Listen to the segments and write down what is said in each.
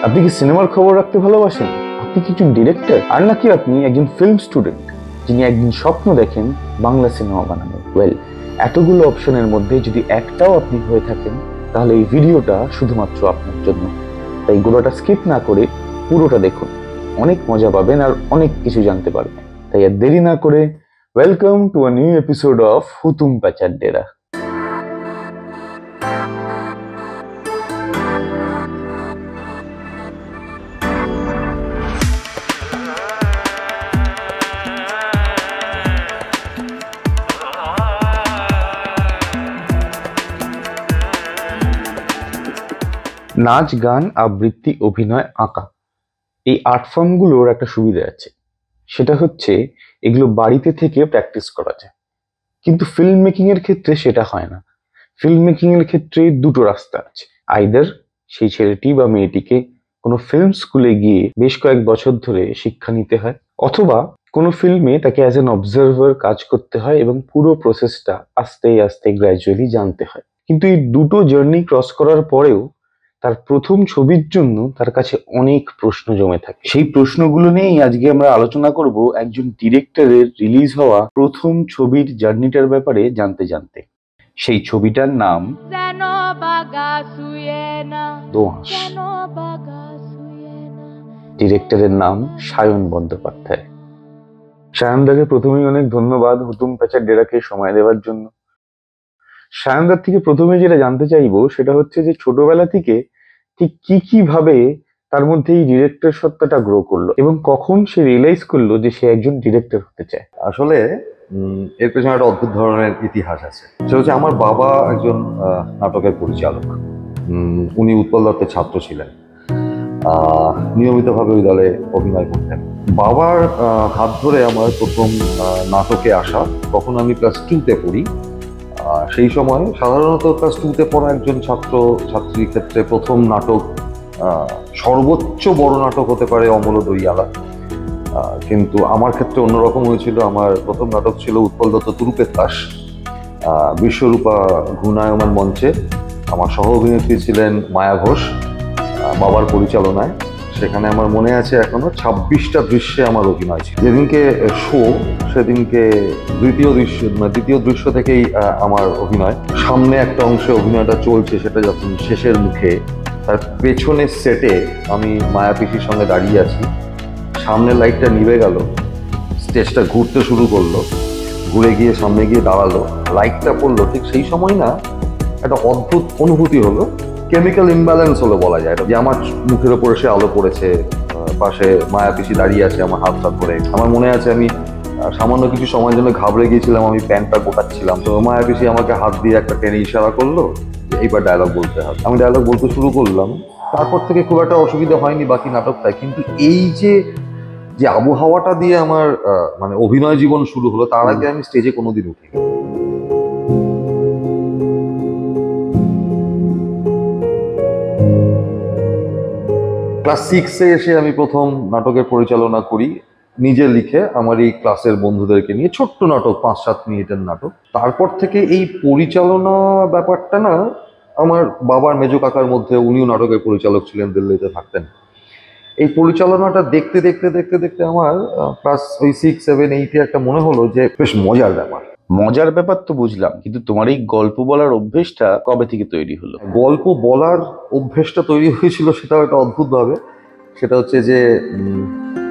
আপনি কি সিনেমার খবর রাখতে ভালোবাসেন? আপনি কি একজন ডিরেক্টর, আর নাকি আপনি একজন ফিল্ম স্টুডেন্ট যিনি একদিন স্বপ্ন দেখেন বাংলা সিনেমা বানানোর? এতগুলো অপশনের মধ্যে যদি একটাও আপনি হয়ে থাকেন, তাহলে এই ভিডিওটা শুধুমাত্র আপনার জন্য। তাই গোড়াটা স্কিপ না করে পুরোটা দেখুন, অনেক মজা পাবেন আর অনেক কিছু জানতে পারবেন। তাই আর দেরি না করে welcome to a new episode of Hutum Pyachar Dera. নাচ, গান, আবৃত্তি, অভিনয়, আঁকা, এই আর্ট ফর্মগুলোর একটা সুবিধা আছে, সেটা হচ্ছে এগুলো বাড়িতে থেকে প্র্যাকটিস করা যায়। কিন্তু ফিল্ম মেকিং এর ক্ষেত্রে সেটা হয় না। ফিল্ম মেকিং এর ক্ষেত্রে দুটো রাস্তা আছে। আইদার সেই ছেলেটি বা মেয়েটিকে কোনো ফিল্ম স্কুলে গিয়ে বেশ কয়েক বছর ধরে শিক্ষা নিতে হয়, অথবা কোনো ফিল্মে তাকে অ্যাজ অ্যান অবজারভার কাজ করতে হয় এবং পুরো প্রসেসটা আস্তে আস্তে গ্র্যাজুয়ালি জানতে হয়। কিন্তু এই দুটো জার্নি ক্রস করার পরেও তার প্রথম ছবির জন্য তার কাছে অনেক প্রশ্ন জমে থাকে। সেই প্রশ্নগুলো নিয়েই আজকে আমরা আলোচনা করব একজন ডিরেক্টরের রিলিজ হওয়া প্রথম ছবির জার্নিটার ব্যাপারে জানতে জানতে। সেই ছবিটার নাম দোঁয়াশ। ডিরেক্টরের নাম সায়ন বন্দ্যোপাধ্যায়। সায়নদাকে প্রথমেই অনেক ধন্যবাদ হুতুম প্যাচার ডেরাকে সময় দেওয়ার জন্য। সায়নদার থেকে প্রথমে যেটা জানতে চাইবো সেটা হচ্ছে যে ছোটবেলা থেকে ঠিক কি ভাবে তার মধ্যে এই ডিরেক্টর সত্তাটা গ্রো করলো এবং কখন সে রিয়েলাইজ করলো যে সে একজন ডিরেক্টর হতে চায়। আসলে এর পেছনে একটা অদ্ভুত ধরনের ইতিহাস আছে। সেটা হচ্ছে আমার বাবা একজন নাটকের পরিচালক। উনি উৎপল দত্তের ছাত্র ছিলেন, নিয়মিতভাবে ওই দলে অভিনয় করতেন। বাবার হাত ধরে আমার প্রথম নাটকে আসা, তখন আমি ক্লাস 2-তে পড়ি। সেই সময় সাধারণত ক্লাস 2-তে পড়া একজন ছাত্র ছাত্রীর ক্ষেত্রে প্রথম নাটক, সর্বোচ্চ বড় নাটক হতে পারে অমল দইয়ালা, কিন্তু আমার ক্ষেত্রে অন্যরকম হয়েছিল। আমার প্রথম নাটক ছিল উৎপল দত্ত তুরুপের তাস। বিশ্বরূপা ঘূর্ণায়মান মঞ্চে আমার সহ অভিনেত্রী ছিলেন মায়া ঘোষ, বাবার পরিচালনায়। সেখানে আমার মনে আছে এখনো 26টা দৃশ্যে আমার অভিনয় ছিল। যেদিনকে শো, সেদিনকে দ্বিতীয় দৃশ্য থেকেই আমার অভিনয়। সামনে একটা অংশে অভিনয়টা চলছে, সেটা যখন শেষের মুখে, তার পেছনের সেটে আমি মায়া পিসির সঙ্গে দাঁড়িয়ে আছি। সামনের লাইটটা নিভে গেল, স্টেজটা ঘুরতে শুরু করলো, ঘুরে গিয়ে সামনে গিয়ে দাঁড়ালো, লাইটটা পড়লো। ঠিক সেই সময় না একটা অদ্ভুত অনুভূতি হলো, কেমিক্যাল ইমব্যালেন্স হলো বলা যায়, যে আমার মুখের ওপরে সে আলো পড়েছে, পাশে মায়া পিসি দাঁড়িয়ে আছে আমার হাতটা ধরে। আমার মনে আছে আমি সামান্য কিছু সময়ের জন্য ঘাবড়ে গিয়েছিলাম, আমি প্যান্টটা গোটাচ্ছিলাম, তো মায়া পিসি আমাকে হাত দিয়ে একটা টেনে ইশারা করলো যে এইবার ডায়লগ বলতে হবে। আমি ডায়লগ বলতে শুরু করলাম। তারপর থেকে খুব একটা অসুবিধা হয়নি বাকি নাটকটায়। কিন্তু এই যে আবহাওয়াটা দিয়ে আমার মানে অভিনয় জীবন শুরু হলো, তার আগে আমি স্টেজে কোনোদিন উঠিনি। ক্লাস 6-এ এসে আমি প্রথম নাটকের পরিচালনা করি, নিজে লিখে আমার এই ক্লাসের বন্ধুদেরকে নিয়ে। ছোট্ট নাটক, 5-7 মিনিটের নাটক। তারপর থেকে এই পরিচালনা ব্যাপারটা না আমার বাবার মেজো কাকার মধ্যে, উনিও নাটকের পরিচালক ছিলেন, দিল্লিতে থাকতেন। এই পরিচালনাটা দেখতে দেখতে দেখতে দেখতে আমার ক্লাস 6, 7, 8-এ একটা মনে হলো যে বেশ মজার ব্যাপার। মজার ব্যাপার তো বুঝলাম, কিন্তু তোমার এই গল্প বলার অভ্যেসটা কবে থেকে তৈরি হলো? গল্প বলার অভ্যেসটা তৈরি হয়েছিল সেটাও একটা অদ্ভুত ভাবে। সেটা হচ্ছে যে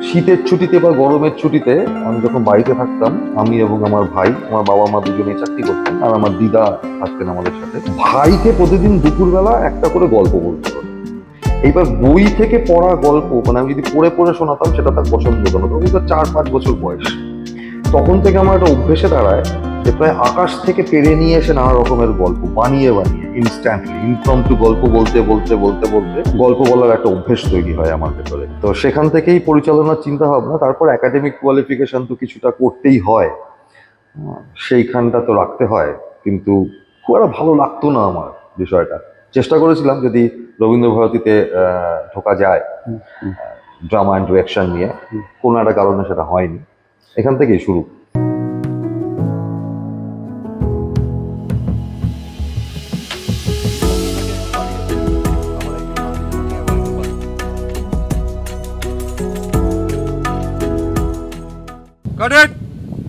শীতের ছুটিতে বা গরমের ছুটিতে আমি যখন বাড়িতে থাকতাম, আমি এবং আমার ভাই, আমার বাবা মা দুজনেই চাকরি করতেন, আর আমার দিদা থাকতেন আমাদের সাথে। ভাইকে প্রতিদিন দুপুরবেলা একটা করে গল্প বলতো। এইবার বই থেকে পড়া গল্প, মানে আমি যদি পড়ে পড়ে শোনাতাম, সেটা তার পছন্দ হতো না। তখন তার 4-5 বছর বয়স। তখন থেকে আমার একটা অভ্যেসে দাঁড়ায় যে প্রায় আকাশ থেকে পেরে নিয়ে এসে নানা রকমের গল্প বানিয়ে ইনস্ট্যান্টলি ইমপ্রম্পটু গল্প বলতে বলতে বলতে বলতে গল্প বলার একটা অভ্যেস তৈরি হয় আমার ভেতরে। তো সেখান থেকেই পরিচালনার চিন্তা ভাবনা। তারপর একাডেমিক কোয়ালিফিকেশন তো কিছুটা করতেই হয়, সেইখানটা তো রাখতে হয়। কিন্তু খুব একটা ভালো লাগতো না আমার বিষয়টা। চেষ্টা করেছিলাম যদি রবীন্দ্রভারতীতে ঢোকা যায় ড্রামা অ্যান্ড ডিরেকশন নিয়ে, কোনো একটা কারণে সেটা হয়নি। এখান থেকেই শুরু।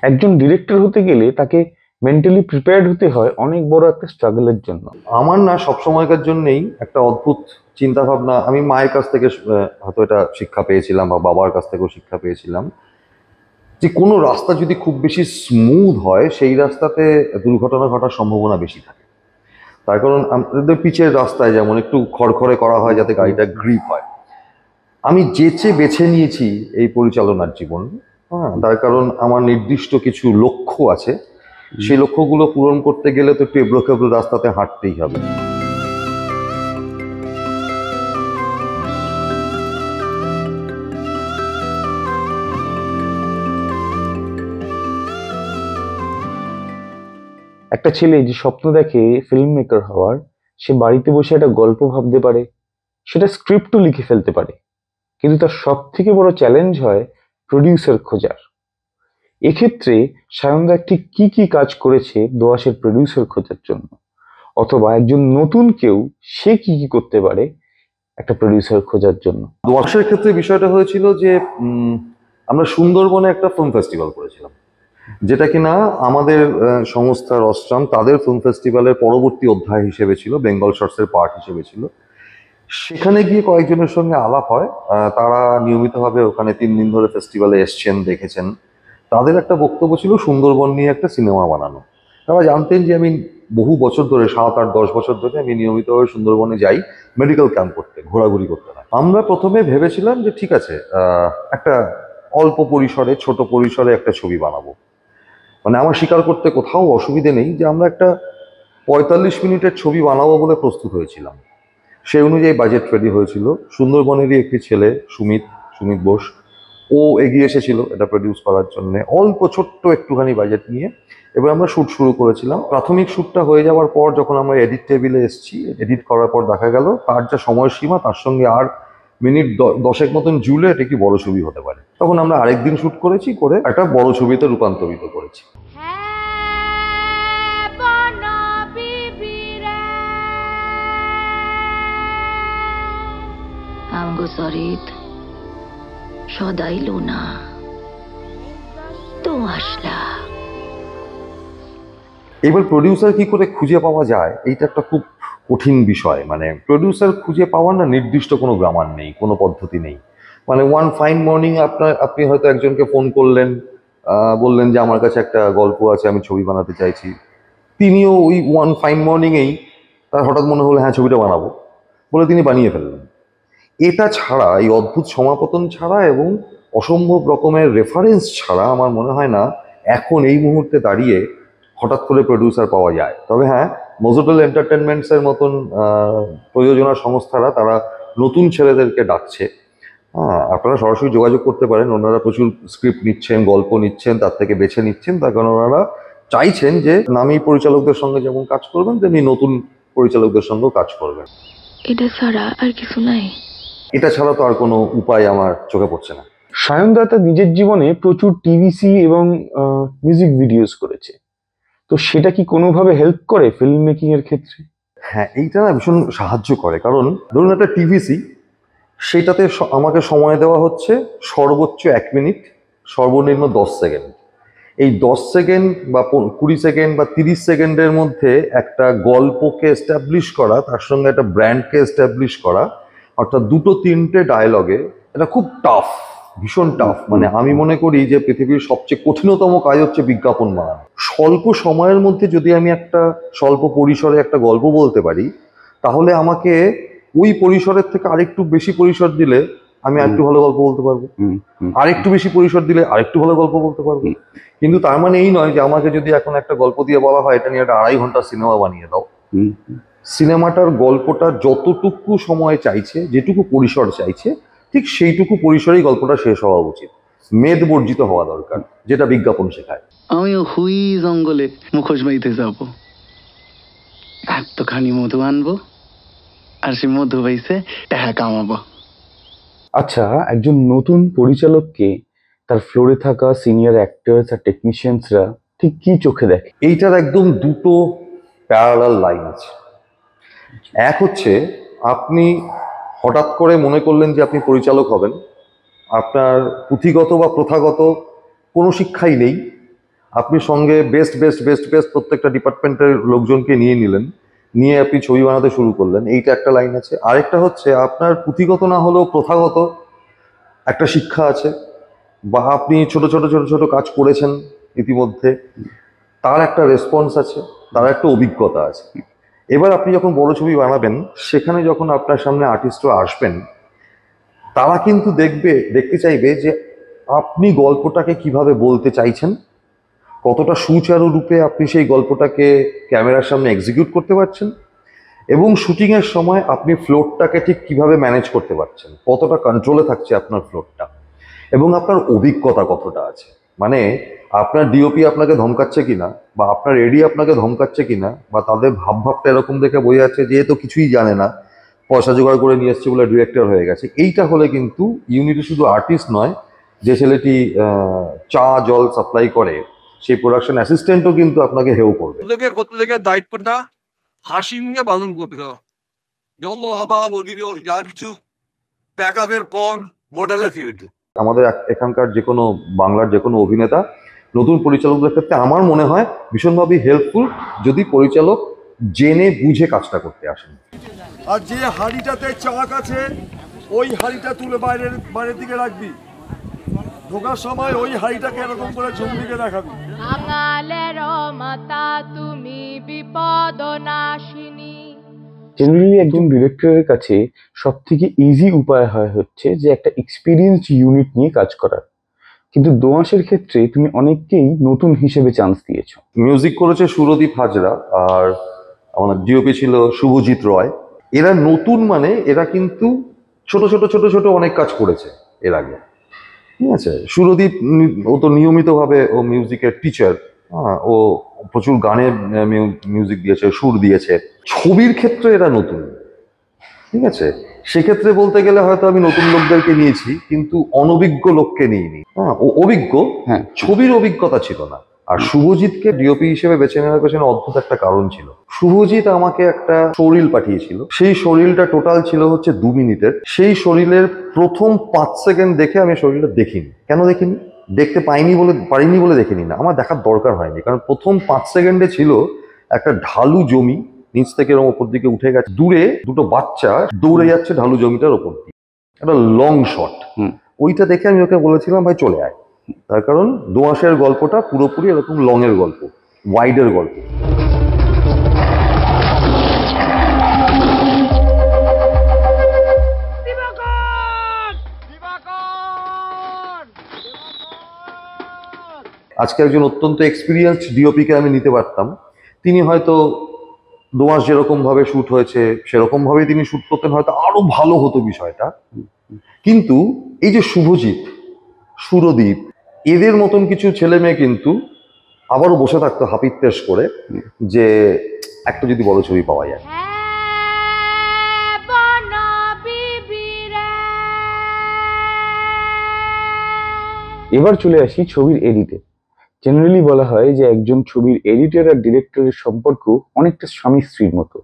একজন ডিরেক্টর হতে গেলে তাকে মেন্টালি প্রিপেয়ার্ড হতে হয় অনেক বড় একটা স্ট্রাগলের জন্য। আমার না সবসময়কার জন্যেই একটা অদ্ভুত চিন্তা ভাবনা, আমি মায়ের কাছ থেকে হয়তো এটা শিক্ষা পেয়েছিলাম বা বাবার কাছ থেকেও শিক্ষা পেয়েছিলাম, যে কোনো রাস্তা যদি খুব বেশি স্মুথ হয় সেই রাস্তাতে দুর্ঘটনা ঘটার সম্ভাবনা বেশি থাকে। তার কারণ আমাদের পিচের রাস্তায় যেমন একটু খড়খড়ে করা হয় যাতে গাড়িটা গ্রিপ হয়। আমি যেচে বেছে নিয়েছি এই পরিচালনার জীবন, হ্যাঁ, তার কারণ আমার নির্দিষ্ট কিছু লক্ষ্য আছে। সেই লক্ষ্যগুলো পূরণ করতে গেলে তো একটু এবড়ো খেবড়ো রাস্তাতে হাঁটতেই হবে। একটা ছেলে যে স্বপ্ন দেখে ফিল্ম মেকার হওয়ার, সে বাড়িতে বসে একটা গল্প ভাবতে পারে, সেটা স্ক্রিপ্টও লিখে ফেলতে পারে, কিন্তু তার সব থেকে বড় চ্যালেঞ্জ হয় প্রডিউসার খোঁজার। এক্ষেত্রে সায়নদা ঠিক কি কি কাজ করেছে দোআঁশের প্রডিউসার খোঁজার জন্য, অথবা একজন নতুন কেউ সে কি কি করতে পারে একটা প্রডিউসার খোঁজার জন্য। দোআঁশের ক্ষেত্রে বিষয়টা হয়েছিল যে আমরা সুন্দরবনে একটা ফিল্ম ফেস্টিভ্যাল করেছিলাম, যেটা কিনা আমাদের সংস্থা রসট্রাম তাদের ফিল্ম ফেস্টিভ্যালের পরবর্তী অধ্যায় হিসেবে ছিল, বেঙ্গল শর্টসের পার্ট হিসেবে ছিল। সেখানে গিয়ে কয়েকজনের সঙ্গে আলাপ হয়, তারা নিয়মিতভাবে ওখানে 3 দিন ধরে ফেস্টিভ্যালে এসছেন, দেখেছেন। তাদের একটা বক্তব্য ছিল সুন্দরবন নিয়ে একটা সিনেমা বানানো। তারা জানতেন যে আমি বহু বছর ধরে, 7, 8, 10 বছর ধরে আমি নিয়মিতভাবে সুন্দরবনে যাই মেডিকেল ক্যাম্প করতে, ঘোরাঘুরি করতে না। আমরা প্রথমে ভেবেছিলাম যে ঠিক আছে, একটা অল্প পরিসরে, ছোট পরিসরে একটা ছবি বানাবো। মানে আমার স্বীকার করতে কোথাও অসুবিধে নেই যে আমরা একটা 45 মিনিটের ছবি বানাবো বলে প্রস্তুত হয়েছিলাম। সেই অনুযায়ী বাজেট রেডি হয়েছিল। সুন্দরবনেরই একটি ছেলে সুমিত বোস, ও এগিয়ে এসেছিল এটা প্রডিউস করার জন্য, অল্প ছোট্ট একটুখানি বাজেট নিয়ে। এবার আমরা শ্যুট শুরু করেছিলাম। প্রাথমিক শ্যুটটা হয়ে যাওয়ার পর যখন আমরা এডিট টেবিলে এসেছি, এডিট করার পর দেখা গেল তার যা সময়সীমা, তার সঙ্গে আর মিনিট 10 মতন জুড়লে এটা কি বড় ছবি হতে পারে। তখন আমরা আরেকদিন শ্যুট করেছি, করে একটা বড় ছবিতে রূপান্তরিত করেছি। আমগো সরিত সদাই লোনা তো আসলা। এবার প্রডিউসার কি করে খুঁজে পাওয়া যায়, এইটা একটা খুব কঠিন বিষয়। মানে প্রডিউসার খুঁজে পাওয়ার না নির্দিষ্ট কোনো গ্রামার নেই, কোনো পদ্ধতি নেই। মানে ওয়ান ফাইন মর্নিং আপনি হয়তো একজনকে ফোন করলেন, বললেন যে আমার কাছে একটা গল্প আছে, আমি ছবি বানাতে চাইছি। তিনিও ওই ওয়ান ফাইন মর্নিংয়েই তার হঠাৎ মনে হলো হ্যাঁ ছবিটা বানাবো, বলে তিনি বানিয়ে ফেললেন। এটা ছাড়া, এই অদ্ভুত সমাপতন ছাড়া এবং অসম্ভব রকমের রেফারেন্স ছাড়া আমার মনে হয় না এখন এই মুহূর্তে দাঁড়িয়ে হঠাৎ করে প্রডিউসার পাওয়া যায়। তবে হ্যাঁ, মজোটাল এন্টারটেনমেন্টসের মতন প্রযোজনা সংস্থারা তারা নতুন ছেলেদেরকে ডাকছে। হ্যাঁ, আপনারা সরাসরি যোগাযোগ করতে পারেন। ওনারা প্রচুর স্ক্রিপ্ট নিচ্ছেন, গল্প নিচ্ছেন, তার থেকে বেছে নিচ্ছেন। তার কারণ ওনারা চাইছেন যে নামী পরিচালকদের সঙ্গে যেমন কাজ করবেন, তেমনি নতুন পরিচালকদের সঙ্গেও কাজ করবেন। এটা ছাড়া আর কিছু নাই। এটা ছাড়া তো আর কোনো উপায় আমার চোখে পড়ছে না। সায়নদা তার নিজের জীবনে প্রচুর টিভিসি এবং মিউজিক ভিডিওস করেছে, তো সেটা কি কোনোভাবে হেল্প করে ফিল্ম মেকিং এর ক্ষেত্রে? হ্যাঁ, এইটা না ভীষণ সাহায্য করে। কারণ ধরুন একটা টিভিসি, সেটাতে আমাকে সময় দেওয়া হচ্ছে সর্বোচ্চ 1 মিনিট, সর্বনিম্ন 10 সেকেন্ড। এই 10 সেকেন্ড বা 20 সেকেন্ড বা 30 সেকেন্ডের মধ্যে একটা গল্পকে এস্টাবলিশ করা, তার সঙ্গে একটা ব্র্যান্ডকে এস্টাবলিশ করা, অর্থাৎ 2-3টে ডায়লগে, এটা খুব টাফ, ভীষণ টাফ। মানে আমি মনে করি যে পৃথিবীর সবচেয়ে কঠিনতম কাজ হচ্ছে বিজ্ঞাপন বানানো। স্বল্প সময়ের মধ্যে যদি আমি একটা স্বল্প পরিসরে একটা গল্প বলতে পারি, তাহলে আমাকে ওই পরিসরের থেকে আরেকটু বেশি পরিসর দিলে আমি আরেকটু ভালো গল্প বলতে পারবো, আরেকটু বেশি পরিসর দিলে আরেকটু ভালো গল্প বলতে পারবো। কিন্তু তার মানে এই নয় যে আমাকে যদি এখন একটা গল্প দিয়ে বলা হয় এটা নিয়ে একটা 2.5 ঘন্টার সিনেমা বানিয়ে দাও। সিনেমাটার গল্পটা যতটুকু সময় চাইছে, যেটুকু পরিসর চাইছে, ঠিক সেইটুকু পরিসরেই গল্পটা শেষ হওয়া উচিত। মেদ বর্জিত হওয়া দরকার, যেটা বিজ্ঞাপন শেখায়। আমিও হুই জঙ্গলে মুখোশ বাইতে যাব, এতখানি মধু আনবো, আর সে মধু বাইছে টাকা কামাবো। আচ্ছা, একজন নতুন পরিচালককে তার ফ্লোরে থাকা সিনিয়র অ্যাক্টরস আর টেকনিশিয়ানসরা ঠিক কি চোখে দেখে? এইটার একদম দুটো প্যারালাল লাইন আছে। এক হচ্ছে, আপনি হঠাৎ করে মনে করলেন যে আপনি পরিচালক হবেন, আপনার পুঁথিগত বা প্রথাগত কোনো শিক্ষাই নেই, আপনি সঙ্গে বেস্ট বেস্ট বেস্ট বেস্ট প্রত্যেকটা ডিপার্টমেন্টের লোকজনকে নিয়ে নিলেন, নিয়ে আপনি ছবি বানাতে শুরু করলেন, এইটা একটা লাইন আছে। আরেকটা হচ্ছে আপনার পুঁথিগত না হলেও প্রথাগত একটা শিক্ষা আছে, বা আপনি ছোট ছোট ছোট ছোট কাজ করেছেন ইতিমধ্যে, তার একটা রেসপন্স আছে, তার একটা অভিজ্ঞতা আছে। এবার আপনি যখন বড় ছবি বানাবেন, সেখানে যখন আপনার সামনে আর্টিস্টরা আসবেন, তারা কিন্তু দেখতে চাইবে যে আপনি গল্পটাকে কিভাবে বলতে চাইছেন, কতটা সুচারু রূপে আপনি সেই গল্পটাকে ক্যামেরার সামনে এক্সিকিউট করতে পারছেন, এবং শুটিংয়ের সময় আপনি ফ্লোরটাকে ঠিক কিভাবে ম্যানেজ করতে পারছেন, কতটা কন্ট্রোলে থাকছে আপনার ফ্লোরটা, এবং আপনার অভিজ্ঞতা কতটা আছে। মানে আপনার ডিওপি আপনাকে ধমকাচ্ছে কিনা, বা আপনার এডি আপনাকে ধমকাচ্ছে কিনা, বা তাদের ভাবভাবটা এরকম দেখে বোঝা যাচ্ছে যে এ তো কিছুই জানে না, পয়সা জোগাড় করে নিয়ে এসছে বলে ডিরেক্টর হয়ে গেছে। এইটা হলে কিন্তু ইউনিটি শুধু আর্টিস্ট নয়, যে ছেলেটি চা জল সাপ্লাই করে সেই প্রোডাকশন অ্যাসিস্ট্যান্টও কিন্তু আপনাকে হেও করবে। প্রত্যেকের দায়িত্বটা হাসি নিয়ে পালন করতে হবে। যখন যা কিছু প্যাক আপের পর মডেলের ফিল্ড আমাদের এখানকার যে কোনো বাংলার যে কোনো অভিনেতা নতুন পরিচালকদের ক্ষেত্রে আমার মনে হয় ভীষণভাবে হেল্পফুল যদি পরিচালক জেনে বুঝে কাজটা করতে আসেন। আর যে হাঁড়িটাতে চাক আছে ওই হাঁড়িটা তুলে বাইরের দিকে রাখবি, ঢোকার সময় ওই হাঁড়িটাকে এরকম করে ঝুমদিকে দেখাবি। বাঙালের মাতা তুমি বিপদ নাশিনী। জেনারেলি একজন ডিরেক্টরের কাছে সব থেকে ইজি উপায় হচ্ছে যে একটা এক্সপিরিয়েন্সড ইউনিট নিয়ে কাজ করার, কিন্তু দোআঁশের ক্ষেত্রে তুমি অনেককেই নতুন হিসেবে চান্স দিয়েছো। মিউজিক করেছে সুরদীপ হাজরা, আর আমাদের ডিওপি ছিল শুভজিৎ রয়। এরা নতুন, মানে এরা কিন্তু ছোট ছোট ছোট ছোট অনেক কাজ করেছে এর আগে, ঠিক আছে। সুরদীপ ও তো নিয়মিতভাবে ও মিউজিকের টিচার, ও প্রচুর গানের মিউজিক দিয়েছে, সুর দিয়েছে। ছবির ক্ষেত্রে এরা নতুন, ঠিক আছে। সেক্ষেত্রে বলতে গেলে হয়তো আমি নতুন লোকদেরকে নিয়েছি, কিন্তু অনভিজ্ঞ লোককে নিইনি। ও অভিজ্ঞ, হ্যাঁ, ছবির অভিজ্ঞতা ছিল না। আর শুভজিৎকে ডিওপি হিসেবে বেছে নেওয়ার পেছনে অদ্ভুত একটা কারণ ছিল। শুভজিৎ আমাকে একটা শরীর পাঠিয়েছিল, সেই শরীরটা টোটাল ছিল হচ্ছে 2 মিনিটের। সেই শরীরের প্রথম 5 সেকেন্ড দেখে আমি শরীরটা দেখিনি। কেন দেখিনি? দেখতে পারিনি বলে দেখিনি না, আমার দেখার দরকার হয়নি। কারণ প্রথম 5 সেকেন্ডে ছিল একটা ঢালু জমি, নিচ থেকে এরকম ওপর দিকে উঠে গেছে, দূরে দুটো বাচ্চা দৌড়ে যাচ্ছে ঢালু জমিটার ওপর দিয়ে, একটা লং শট। ওইটা দেখে আমি ওকে বলেছিলাম ভাই চলে আয়, তার কারণ দোআঁশের গল্পটা পুরোপুরি এরকম লং এর গল্প, ওয়াইডের গল্প। আজকে একজন অত্যন্ত এক্সপিরিয়েন্সড ডিওপিকে আমি নিতে পারতাম, তিনি হয়তো দোআঁশ যেরকম ভাবে শুট হয়েছে সেরকম ভাবে তিনি শুট করতেন, হয়তো আরো ভালো হতো বিষয়টা। কিন্তু এই যে শুভজিৎ, সুরদীপ, এদের মতন কিছু ছেলে মেয়ে কিন্তু আবারও বসে থাকতো হাপিত্তেশ করে যে একটা যদি বড় ছবি পাওয়া যায়। এবার চলে আসি ছবির এডিটে। জেনারেলি বলা হয় যে একজন ছবির এডিটর আর ডিরেক্টরের সম্পর্ক অনেকটা স্বামী স্ত্রীর মতো,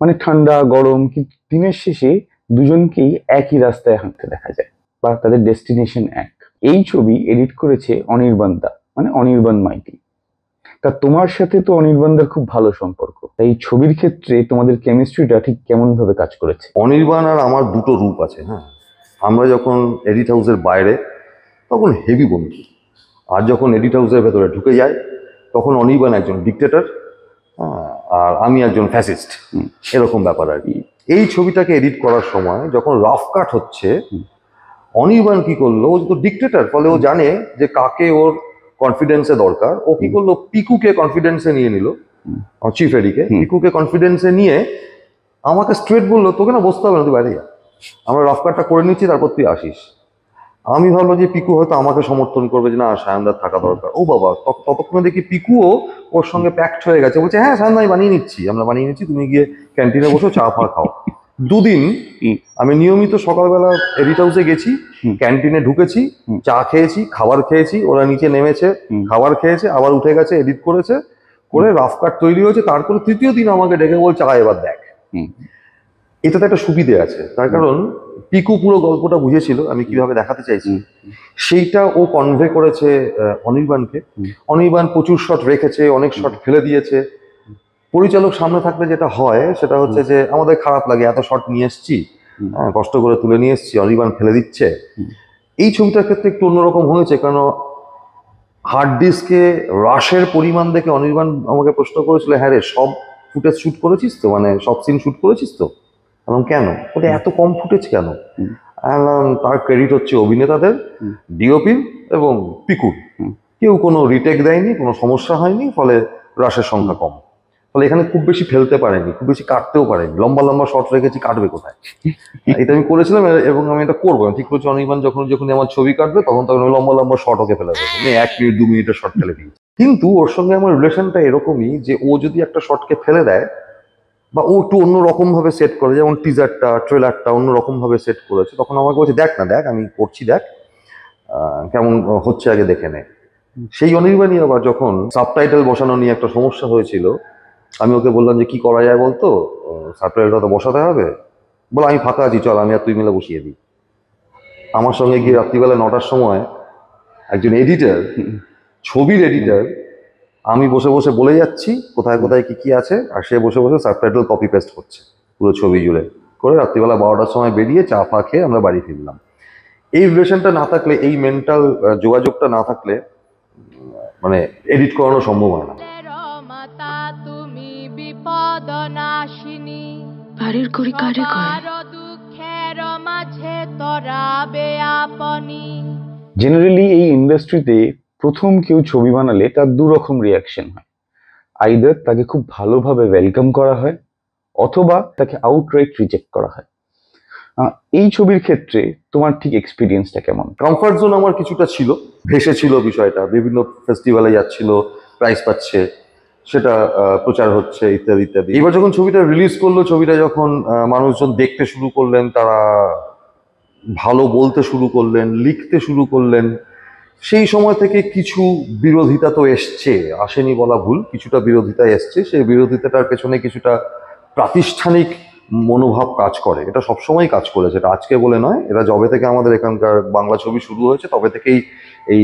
মানে ঠান্ডা গরম, কিন্তু দিনের শেষে দুজনকেই একই রাস্তায় হাঁটতে দেখা যায়, বা তাদের ডেস্টিনেশন এক। এই ছবি এডিট করেছে অনির্বাণ দা, মানে অনির্বাণ মাইতি। তা তোমার সাথে তো অনির্বাণদার খুব ভালো সম্পর্ক, তাই এই ছবির ক্ষেত্রে তোমাদের কেমিস্ট্রিটা ঠিক কেমন ভাবে কাজ করেছে? অনির্বাণ আর আমার দুটো রূপ আছে, হ্যাঁ। আমরা যখন এডিট হাউসের বাইরে তখন হেভি বন্ধু, আর যখন এডিট হাউসের ভেতরে ঢুকে যায় তখন অনির্বাণ একজন ডিক্টেটর, আর আমি একজন ফ্যাসিস্ট, এরকম ব্যাপার আর কি। এই ছবিটাকে এডিট করার সময় যখন রাফ কাট হচ্ছে, অনির্বাণ কি করলো, ও তো ডিক্টেটর, ফলে ও জানে যে কাকে ওর কনফিডেন্সে দরকার। ও কি করলো, পিকুকে কনফিডেন্সে নিয়ে নিল, চিফ এডিকে পিকুকে কনফিডেন্সে নিয়ে আমাকে স্ট্রেট বললো তোকে না বসতে হবে না, তুই বাইরে যা, আমরা রাফ কাটটা করে নিচ্ছি, তারপর তুই আসিস। আমি ভাবলাম যে পিকু হয়তো আমাকে সমর্থন করবে, যে না সায়নদার থাকা দরকার। ও বাবা, ততক্ষণে দেখি পিকুও ওর সঙ্গে প্যাক্ট হয়ে গেছে, বলছে হ্যাঁ সায়ন, আমি বানিয়ে নিচ্ছি, তুমি গিয়ে ক্যান্টিনে বসো, চা ফা খাও। দুদিন আমি নিয়মিত সকালবেলা এডিট হাউসে গেছি, ক্যান্টিনে ঢুকেছি, চা খেয়েছি, খাবার খেয়েছি, ওরা নিচে নেমেছে, খাবার খেয়েছে, আবার উঠে গেছে, এডিট করেছে, করে রাফ কাট তৈরি হয়েছে। তারপরে তৃতীয় দিন আমাকে ডেকে বলছে এবার দেখ। এটাতে একটা সুবিধে আছে, তার কারণ পিকু পুরো গল্পটা বুঝেছিল আমি কিভাবে দেখাতে চাইছি, সেইটা ও কনভে করেছে অনির্বাণকে। অনির্বাণ প্রচুর শট রেখেছে, অনেক শট ফেলে দিয়েছে। পরিচালক সামনে থাকলে যেটা হয় সেটা হচ্ছে যে আমাদের খারাপ লাগে, এত শট নিয়ে এসছি, কষ্ট করে তুলে নিয়ে এসছি, অনির্বাণ ফেলে দিচ্ছে। এই ছবিটার ক্ষেত্রে একটু অন্যরকম হয়েছে, কারণ হার্ড ডিস্কে রাশের পরিমাণ দেখে অনির্বাণ আমাকে প্রশ্ন করেছিল, হ্যাঁ রে সব ফুটেজ শুট করেছিস তো, মানে সব সিন শুট করেছিস তো? বললাম কেন, বলে এত কম ফুটেজ কেন? তার ক্রেডিট হচ্ছে অভিনেতাদের, ডিওপির এবং পিকুর। কেউ কোনো রিটেক দেয়নি, কোনো সমস্যা হয়নি, ফলে রাশের সংখ্যা কম। ফলে এখানে খুব বেশি ফেলতে পারেনি, খুব বেশি কাটতেও পারেনি। লম্বা লম্বা শট রেখেছি, কাটবে কোথায়? এটা আমি করেছিলাম এবং আমি এটা করবো, ঠিক করছি। অনির্বাণ যখন আমার ছবি কাটবে তখন আমি লম্বা লম্বা শট ওকে ফেলে দেবো, 1 মিনিট 2 মিনিটের শট ফেলে দিই। কিন্তু ওর সঙ্গে আমার রিলেশনটা এরকমই যে ও যদি একটা শটকে ফেলে দেয় বা ও একটু অন্যরকম ভাবে সেট করে, যেমন টিজারটা ট্রেলারটা অন্যরকম ভাবে সেট করেছে, তখন আমাকে বলছে দেখ না, দেখ আমি করছি, দেখ কেমন হচ্ছে, আগে দেখে নে। সেই অনির্বাণী আবার যখন সাবটাইটেল বসানো নিয়ে একটা সমস্যা হয়েছিল, আমি ওকে বললাম যে কি করা যায় বলতো, সাবটাইটেলটা তো বসাতে হবে। বলো আমি ফাঁকা আছি, চল আমি আর তুই মিলে বসিয়ে দিই। আমার সঙ্গে গিয়ে রাত্রিবেলা 9টার সময় একজন এডিটর, ছবির এডিটর, আমি বসে বসে বলে যাচ্ছি কোথায় কোথায় কি কি আছে, আর সে বসে বসে সাবটাইটেল কপি পেস্ট করছে পুরো ছবি জুড়ে করে। রাত্রিবেলা 12টার সময় বেরিয়ে চা ফা খেয়ে আমরা বাড়ি ফিরলাম। এই রিলেশনটা না থাকলে, এই মেন্টাল যোগাযোগটা না থাকলে মানে এডিট করানো সম্ভব হয় না। মাতা তুমি বিপদ নাশিনী, বাড়ির করি কারে কয় সবার দুঃখের মাঝে তরাবে আপনি। জেনারেলি এই ইন্ডাস্ট্রিতে প্রথম কেউ ছবি বানালে তার দু রকম রিয়াকশন হয়। আইদার তাকে খুব ভালোভাবে ওয়েলকাম করা হয়, অথবা তাকে আউটরাইট রিজেক্ট করা হয়। এই ছবির ক্ষেত্রে তোমার ঠিক এক্সপিরিয়েন্সটা কেমন? কমফর্ট জোন আমার কিছুটা ছিল, ভেসে ছিল বিষয়টা, বিভিন্ন ফেস্টিভ্যালে যাচ্ছিল, প্রাইজ পাচ্ছে, সেটা প্রচার হচ্ছে ইত্যাদি ইত্যাদি। এবার যখন ছবিটা রিলিজ করলো, ছবিটা যখন মানুষজন দেখতে শুরু করলেন, তারা ভালো বলতে শুরু করলেন, লিখতে শুরু করলেন, সেই সময় থেকে কিছু বিরোধিতা তো এসছে, আসেনি বলা ভুল, কিছুটা বিরোধিতা এসছে। সেই বিরোধিতাটার পেছনে কিছুটা প্রাতিষ্ঠানিক মনোভাব কাজ করে। এটা সবসময় কাজ করেছে, এটা আজকে বলে নয়, এটা যবে থেকে আমাদের এখানকার বাংলা ছবি শুরু হয়েছে তবে থেকেই এই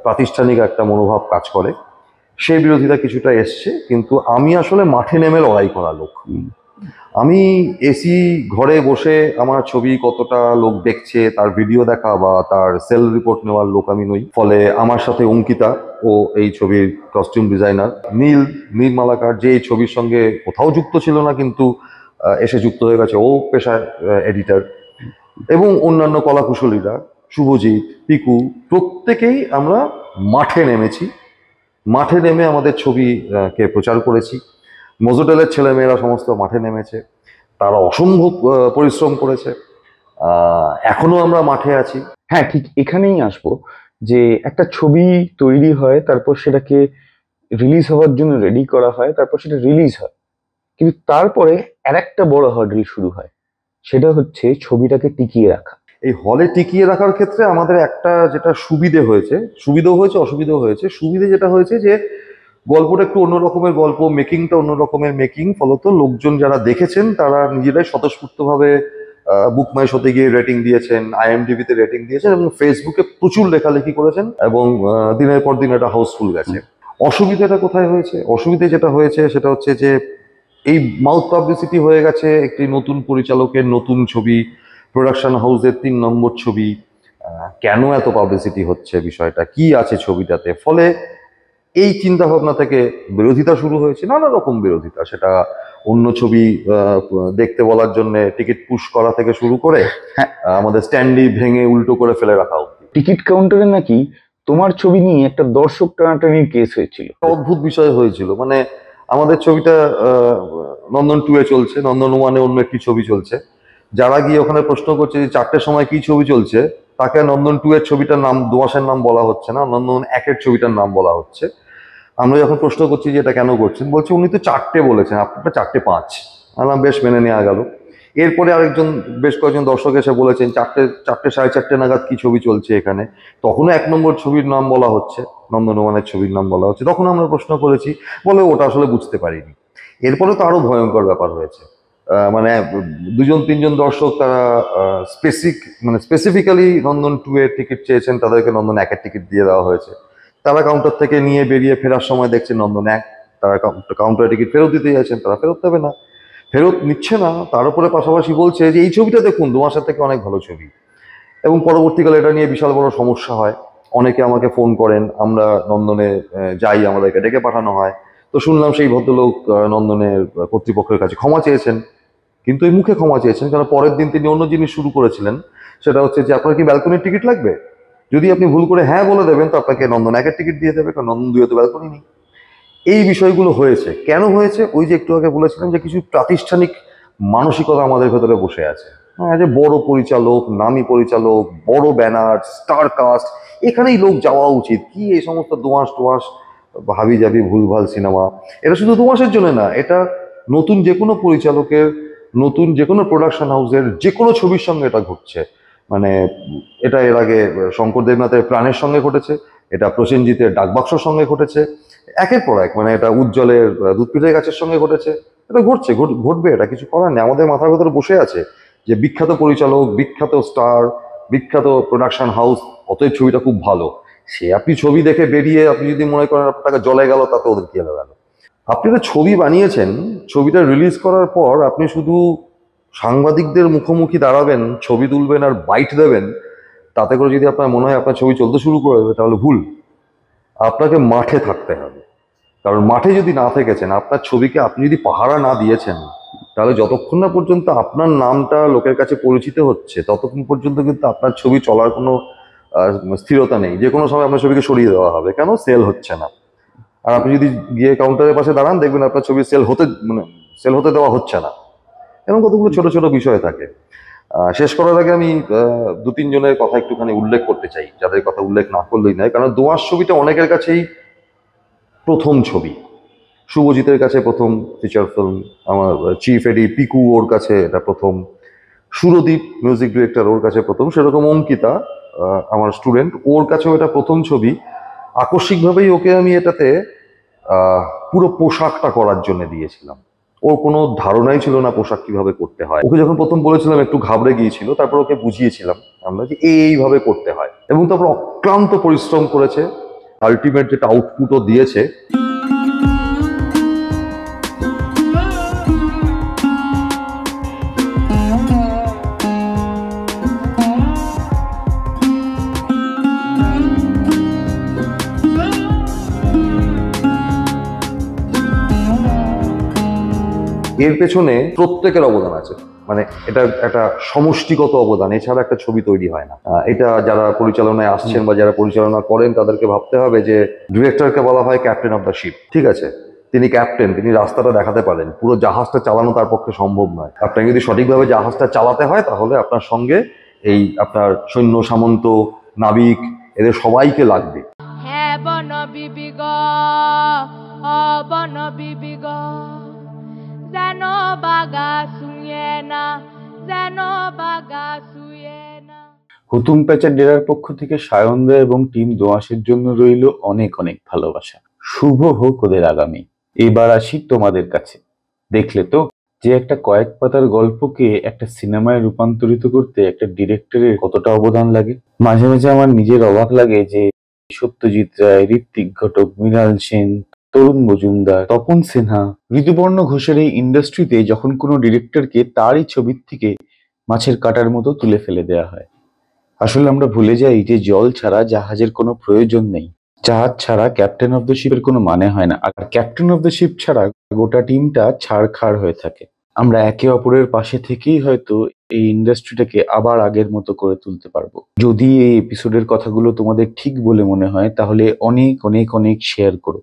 প্রাতিষ্ঠানিক একটা মনোভাব কাজ করে। সেই বিরোধিতা কিছুটা এসছে, কিন্তু আমি আসলে মাঠে নেমে লড়াই করা লোক। আমি এসি ঘরে বসে আমার ছবি কতটা লোক দেখছে তার ভিডিও দেখা বা তার সেল রিপোর্ট নেওয়ার লোক আমি নই। ফলে আমার সাথে অঙ্কিতা, ও এই ছবির কস্টিউম ডিজাইনার, নীল মালাকার, যে এই ছবির সঙ্গে কোথাও যুক্ত ছিল না কিন্তু এসে যুক্ত হয়ে গেছে, ও পেশায় এডিটর, এবং অন্যান্য কলাকুশলীরা, শুভজিৎ, পিকু, প্রত্যেকেই আমরা মাঠে নেমেছি। মাঠে নেমে আমাদের ছবিকে প্রচার করেছি। মজোটেলের ছেলেমেয়েরা সমস্ত মাঠে নেমেছে, তারা অসম্ভব পরিশ্রম করেছে। এখনো আমরা মাঠে আছি। হ্যাঁ, ঠিক এখানেই আসবো যে একটা ছবি তৈরি হয়, তারপর সেটাকে রিলিজ হওয়ার জন্য রেডি করা হয়, তারপর সেটা রিলিজ হয়, কিন্তু তারপরে আরেকটা বড় হার্ডল শুরু হয়, সেটা হচ্ছে ছবিটাকে টিকিয়ে রাখা। এই হলে টিকিয়ে রাখার ক্ষেত্রে আমাদের একটা যেটা সুবিধেও হয়েছে, অসুবিধাও হয়েছে। সুবিধে যেটা হয়েছে যে গল্পটা একটু অন্য রকমের গল্প, মেকিংটা অন্য রকমের মেকিং, ফলত লোকজন যারা দেখেছেন তারা নিজেরাই স্বতঃস্ফূর্তভাবে বুক মাই শোতে গিয়ে রেটিং দিয়েছেন, IMDb-তে রেটিং দিয়েছেন, এবং ফেসবুকে প্রচুর লেখালেখি করেছেন, এবং দিনের পর দিন এটা হাউসফুল গেছে। অসুবিধাটা কোথায় হয়েছে? অসুবিধে যেটা হয়েছে সেটা হচ্ছে যে এই মাউথ পাবলিসিটি হয়ে গেছে একটি নতুন পরিচালকের নতুন ছবি, প্রোডাকশন হাউসের 3 নম্বর ছবি, কেন এত পাবলিসিটি হচ্ছে, বিষয়টা কি আছে ছবিটাতে। ফলে এই চিন্তা ভাবনা থেকে বিরোধিতা শুরু হয়েছে, নানা রকম বিরোধিতা, সেটা অন্য ছবি দেখতে বলার জন্য টিকিট পুশ করা থেকে শুরু করে আমাদের স্ট্যান্ডই ভেঙে উল্টো করে ফেলে রাখা অব্দি। টিকিট কাউন্টারে নাকি তোমার ছবি নিয়ে একটা দর্শক টানাটানির কেস হয়েছিল। অদ্ভুত বিষয় হয়েছিল, মানে আমাদের ছবিটা নন্দন 2-এ চলছে, নন্দন 1-এ অন্য একটি ছবি চলছে। যারা গিয়ে ওখানে প্রশ্ন করছে যে 4টের সময় কি ছবি চলছে, তাকে নন্দন 2-এর ছবিটার নাম, দুমাসের নাম বলা হচ্ছে না, নন্দন 1-এর ছবিটার নাম বলা হচ্ছে। আমরা যখন প্রশ্ন করছি যে এটা কেন করছেন, বলছে উনি তো 4টে বলেছেন, আপনারটা 4:05। বললাম বেশ, মেনে নেওয়া গেল। এরপরে বেশ কয়েকজন দর্শক এসে বলেছেন 4টে 4:30 নাগাদ কি ছবি চলছে এখানে, তখনও 1 নম্বর ছবির নাম বলা হচ্ছে, নন্দন 1-এর ছবির নাম বলা হচ্ছে। তখন আমরা প্রশ্ন করেছি, বলে ওটা আসলে বুঝতে পারিনি। এরপরে তো আরো ভয়ঙ্কর ব্যাপার হয়েছে, মানে দুজন তিনজন দর্শক তারা স্পেসিফিক্যালি নন্দন 2 এর টিকিট চেয়েছেন, তাদেরকে নন্দন 1 এর টিকিট দিয়ে দেওয়া হয়েছে। তারা কাউন্টার থেকে নিয়ে বেরিয়ে ফেরার সময় দেখছে নন্দন 1, তারা কাউন্টারে টিকিট ফেরত দিতে যাচ্ছেন, তারা ফেরত দেবে না, ফেরত নিচ্ছে না। তার উপরে পাশাপাশি বলছে যে এই ছবিটা দেখুন, দোঁয়াশা থেকে অনেক ভালো ছবি। এবং পরবর্তীকালে এটা নিয়ে বিশাল বড় সমস্যা হয়। অনেকে আমাকে ফোন করেন, আমরা নন্দনে যাই, আমাদেরকে ডেকে পাঠানো হয়। তো শুনলাম সেই ভদ্রলোক নন্দনের কর্তৃপক্ষের কাছে ক্ষমা চেয়েছেন, কিন্তু এই মুখে ক্ষমা চেয়েছেন, কারণ পরের দিন তিনি অন্য জিনিস শুরু করেছিলেন। সেটা হচ্ছে যে আপনার কি ব্যালকনির টিকিট লাগবে, যদি আপনি ভুল করে হ্যাঁ বলে দেবেন তো আপনাকে নন্দন 1 এর টিকিট দিয়ে দেবে, কারণ নন্দন 2 এ তো ব্যালকনি নেই। এই বিষয়গুলো হয়েছে। কেন হয়েছে? ওই যে একটু আগে বলেছিলাম যে কিছু প্রাতিষ্ঠানিক মানসিকতা আমাদের ভেতরে বসে আছে। হ্যাঁ, যে বড় পরিচালক, নামী পরিচালক, বড় ব্যানার, স্টার কাস্ট, এখানেই লোক যাওয়া উচিত। কি এই সমস্ত দোঁয়াশ টোঁয়াশ হাবি জাবি ভুলভাল সিনেমা, এটা শুধু দোঁয়াশের জন্য না, এটা নতুন যে কোনো পরিচালকের, নতুন যে কোনো প্রোডাকশন হাউসের যে কোনো ছবির সঙ্গে এটা ঘটছে। মানে এটা এর আগে শঙ্কর দেবনাথের প্রাণের সঙ্গে ঘটেছে, এটা প্রসেনজিতের ডাকবাক্সর সঙ্গে ঘটেছে, একের পর এক। মানে এটা উজ্জ্বলের দুধপিঠের গাছের সঙ্গে ঘটেছে, এটা ঘটছে, ঘটবে, এটা কিছু করার নেই। আমাদের মাথার ভেতরে বসে আছে যে বিখ্যাত পরিচালক, বিখ্যাত স্টার, বিখ্যাত প্রোডাকশন হাউস, অতএব ছবিটা খুব ভালো। সে আপনি ছবি দেখে বেরিয়ে আপনি যদি মনে করেন আপনার টাকা জলে গেল, তাতে ওদের কি হলো গেল। আপনি একটা ছবি বানিয়েছেন, ছবিটা রিলিজ করার পর আপনি শুধু সাংবাদিকদের মুখোমুখি দাঁড়াবেন, ছবি তুলবেন আর বাইট দেবেন, তাতে করে যদি আপনার মনে হয় আপনার ছবি চলতে শুরু করে দেবে, তাহলে ভুল। আপনাকে মাঠে থাকতে হবে। কারণ মাঠে যদি না থেকেছেন, আপনার ছবিকে আপনি যদি পাহারা না দিয়েছেন, তাহলে যতক্ষণ না পর্যন্ত আপনার নামটা লোকের কাছে পরিচিত হচ্ছে, ততক্ষণ পর্যন্ত কিন্তু আপনার ছবি চলার কোনো স্থিরতা নেই। যে কোনো সময় আপনার ছবিকে সরিয়ে দেওয়া হবে, কেন? সেল হচ্ছে না। আর আপনি যদি গিয়ে কাউন্টারের পাশে দাঁড়ান, দেখবেন আপনার ছবি সেল হতে দেওয়া হচ্ছে না। এরকম কতগুলো ছোট ছোট বিষয় থাকে। শেষ করার আগে আমি দু তিনজনের কথা একটুখানি উল্লেখ করতে চাই, যাদের কথা উল্লেখ না করলেই নয়। কারণ দোঁয়াশ ছবিটা অনেকের কাছেই প্রথম ছবি। শুভজিতের কাছে প্রথম ফিচার ফিল্ম, আমার চিফ এডি পিকু, ওর কাছে এটা প্রথম। সুরদীপ মিউজিক ডিরেক্টর, ওর কাছে প্রথম। সেরকম অঙ্কিতা আমার স্টুডেন্ট, ওর কাছেও এটা প্রথম ছবি। আকস্মিকভাবেই ওকে আমি এটাতে পুরো পোশাকটা করার জন্য দিয়েছিলাম। ওর কোনো ধারণাই ছিল না পোশাক কিভাবে করতে হয়। ওকে যখন প্রথম বলেছিলাম একটু ঘাবড়ে গিয়েছিল, তারপর ওকে বুঝিয়েছিলাম আমরা যে এইভাবে করতে হয়, এবং তারপর অক্লান্ত পরিশ্রম করেছে। আলটিমেট যেটা আউটপুটও দিয়েছে। এর পেছনে প্রত্যেকের অবদান আছে। মানে এটা একটা সমষ্টিগত অবদান, এছাড়া একটা ছবি তৈরি হয় না। এটা যারা পরিচালনায় আসছেন বা যারা পরিচালনা করেন, তাদেরকে ভাবতে হবে যে ডিরেক্টরকে বলা হয় ক্যাপ্টেন অফ দ্য শিপ। ঠিক আছে, তিনি ক্যাপ্টেন, তিনি রাস্তাটা দেখাতে পারেন, পুরো জাহাজটা চালানো তার পক্ষে সম্ভব নয়। আপনাকে যদি সঠিকভাবে জাহাজটা চালাতে হয়, তাহলে আপনার সঙ্গে এই আপনার সৈন্য সামন্ত, নাবিক, এদের সবাইকে লাগবে। হে বন বিবিগ বন বিবিগ যেন বাগা শুয়ে না, যেন বাগা শুয়ে না। হুতুম প্যাচার ডেরার পক্ষ থেকে সায়নদা এবং টিম দোঁয়াশের জন্য রইল অনেক অনেক ভালোবাসা। শুভ হোক ওদের আগামী। এবার আসি তোমাদের কাছে। দেখলে তো যে একটা কয়েক পাতার গল্পকে একটা সিনেমায় রূপান্তরিত করতে একটা ডিরেক্টরের কতটা অবদান লাগে। মাঝে মাঝে আমার নিজের অবাক লাগে যে সত্যজিৎ রায়, ঋত্বিক ঘটক, মৃণাল সেন, তরুণ মজুমদার, তপন সিনহা, ঋতুপর্ণ ঘোষের এই ইন্ডাস্ট্রিতে যখন কোনো ডিরেক্টরকে তারই ছবির থেকে মাছের কাঁটার মতো তুলে ফেলে দেওয়া হয়। আসলে আমরা ভুলে যাই যে জল ছাড়া জাহাজের কোনো প্রয়োজন নেই, জাহাজ ছাড়া ক্যাপ্টেন অফ দ্য শিপের কোনো মানে হয় না, আর ক্যাপ্টেন অফ দ্য শিপ ছাড়া গোটা টিমটা ছাড়খাড় হয়ে থাকে। আমরা একে অপরের পাশে থেকেই হয়তো এই ইন্ডাস্ট্রিটাকে আবার আগের মতো করে তুলতে পারবো। যদি এই এপিসোডের কথাগুলো তোমাদের ঠিক বলে মনে হয়, তাহলে অনেক অনেক অনেক শেয়ার করো।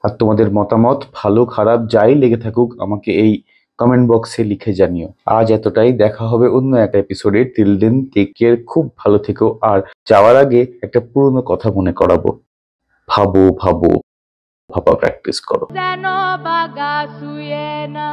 আর তোমাদের মতামত, ভালো খারাপ যাই লেগে থাকুক, আমাকে এই কমেন্ট বক্সে লিখে জানিও। আজ এতটাই, দেখা হবে অন্য একটা এপিসোডে। টিল দেন টেক কেয়ার, খুব ভালো থেকো। আর যাওয়ার আগে একটা পুরনো কথা মনে করাবো, ভাবো ভাবো, ভাবা প্র্যাকটিস করো। যেন বাগা শুয়ে না।